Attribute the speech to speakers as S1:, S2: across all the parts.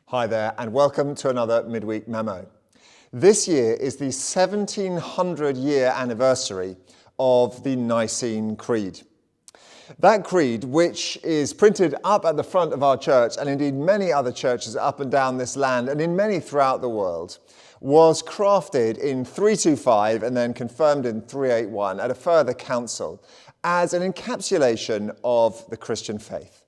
S1: Hi there, and welcome to another Midweek Memo. This year is the 1700-year anniversary of the Nicene Creed. That creed, which is printed up at the front of our church, and indeed many other churches up and down this land, and in many throughout the world, was crafted in 325 and then confirmed in 381 at a further council as an encapsulation of the Christian faith.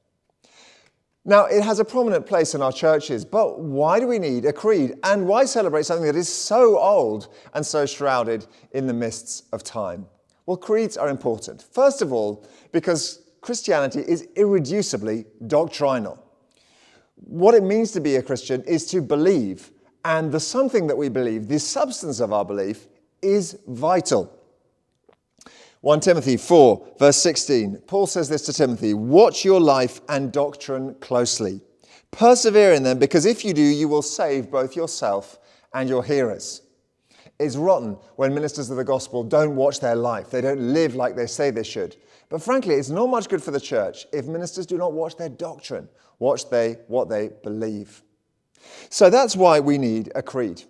S1: Now, it has a prominent place in our churches, but why do we need a creed? And why celebrate something that is so old and so shrouded in the mists of time? Well, creeds are important. First of all, because Christianity is irreducibly doctrinal. What it means to be a Christian is to believe, and the something that we believe, the substance of our belief, is vital. 1 Timothy 4, verse 16, Paul says this to Timothy, "Watch your life and doctrine closely. Persevere in them, because if you do, you will save both yourself and your hearers." It's rotten when ministers of the gospel don't watch their life. They don't live like they say they should. But frankly, it's not much good for the church if ministers do not watch their doctrine, what they believe. So that's why we need a creed.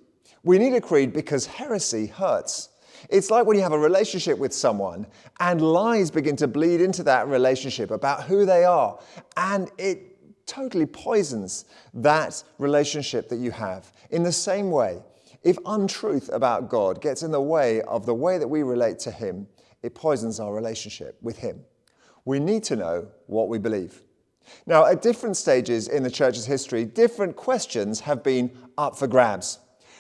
S1: We need a creed because heresy hurts. It's like when you have a relationship with someone and lies begin to bleed into that relationship about who they are, and it totally poisons that relationship that you have. In the same way, if untruth about God gets in the way of the way that we relate to Him, it poisons our relationship with Him. We need to know what we believe. Now, at different stages in the church's history, different questions have been up for grabs.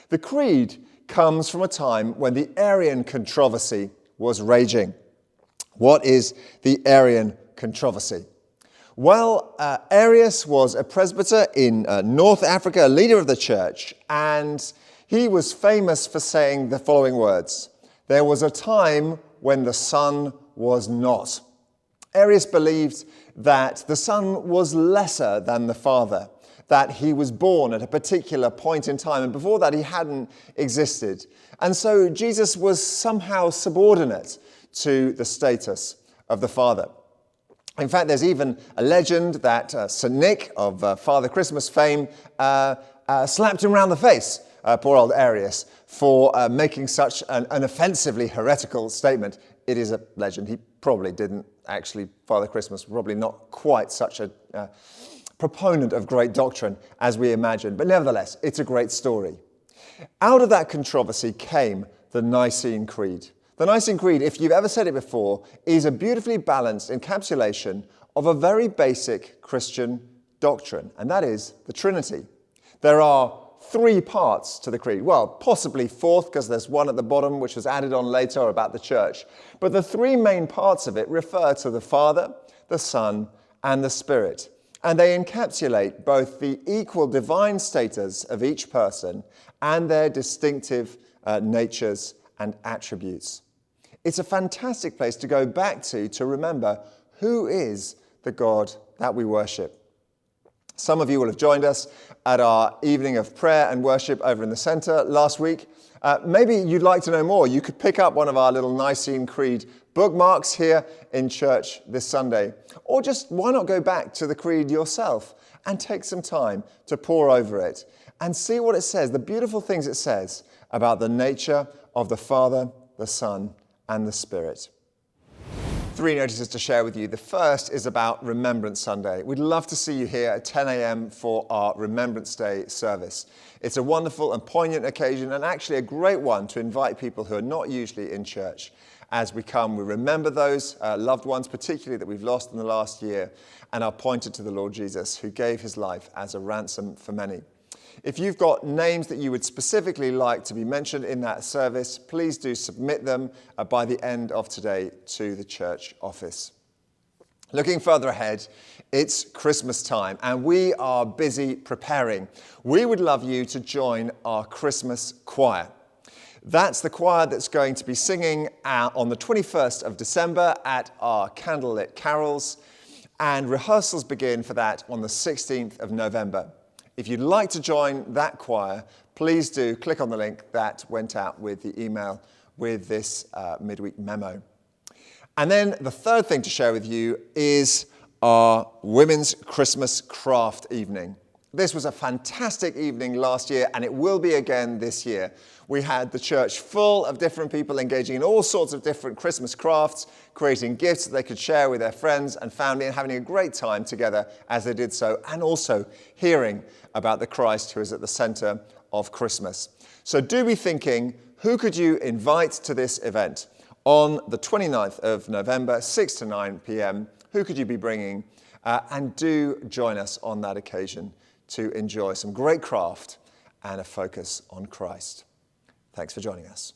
S1: The creed comes from a time when the Arian controversy was raging. What is the Arian controversy? Well, Arius was a presbyter in North Africa, a leader of the church, and he was famous for saying the following words: "There was a time when the Son was not." Arius believed that the Son was lesser than the Father, that he was born at a particular point in time, and before that he hadn't existed. And so Jesus was somehow subordinate to the status of the Father. In fact, there's even a legend that St. Nick of Father Christmas fame slapped him around the face, poor old Arius, for making such an offensively heretical statement. It is a legend. He probably didn't actually, Father Christmas, probably not quite such a proponent of great doctrine as we imagine, but nevertheless, it's a great story. Out of that controversy came the Nicene Creed. The Nicene Creed, if you've ever said it before, is a beautifully balanced encapsulation of a very basic Christian doctrine, and that is the Trinity. There are three parts to the creed. Well, possibly fourth, because there's one at the bottom which was added on later about the church. But the three main parts of it refer to the Father, the Son, and the Spirit. And they encapsulate both the equal divine status of each person and their distinctive natures and attributes. It's a fantastic place to go back to remember who is the God that we worship. Some of you will have joined us at our evening of prayer and worship over in the centre last week. Maybe you'd like to know more. You could pick up one of our little Nicene Creed bookmarks here in church this Sunday. Or just why not go back to the Creed yourself and take some time to pore over it and see what it says, the beautiful things it says about the nature of the Father, the Son, and the Spirit. Three notices to share with you. The first is about Remembrance Sunday. We'd love to see you here at 10 a.m. for our Remembrance Day service. It's a wonderful and poignant occasion, and actually a great one to invite people who are not usually in church. As we come, we remember those loved ones, particularly that we've lost in the last year, and are pointed to the Lord Jesus, who gave his life as a ransom for many. If you've got names that you would specifically like to be mentioned in that service, please do submit them by the end of today to the church office. Looking further ahead, it's Christmas time and we are busy preparing. We would love you to join our Christmas choir. That's the choir that's going to be singing on the 21st of December at our candlelit carols, and rehearsals begin for that on the 16th of November. If you'd like to join that choir, please do click on the link that went out with the email with this midweek memo. And then the third thing to share with you is our Women's Christmas Craft Evening. This was a fantastic evening last year, and it will be again this year. We had the church full of different people engaging in all sorts of different Christmas crafts, creating gifts that they could share with their friends and family, and having a great time together as they did so, and also hearing about the Christ who is at the centre of Christmas. So do be thinking, who could you invite to this event on the 29th of November, 6 to 9 p.m? Who could you be bringing? And do join us on that occasion to enjoy some great craft and a focus on Christ. Thanks for joining us.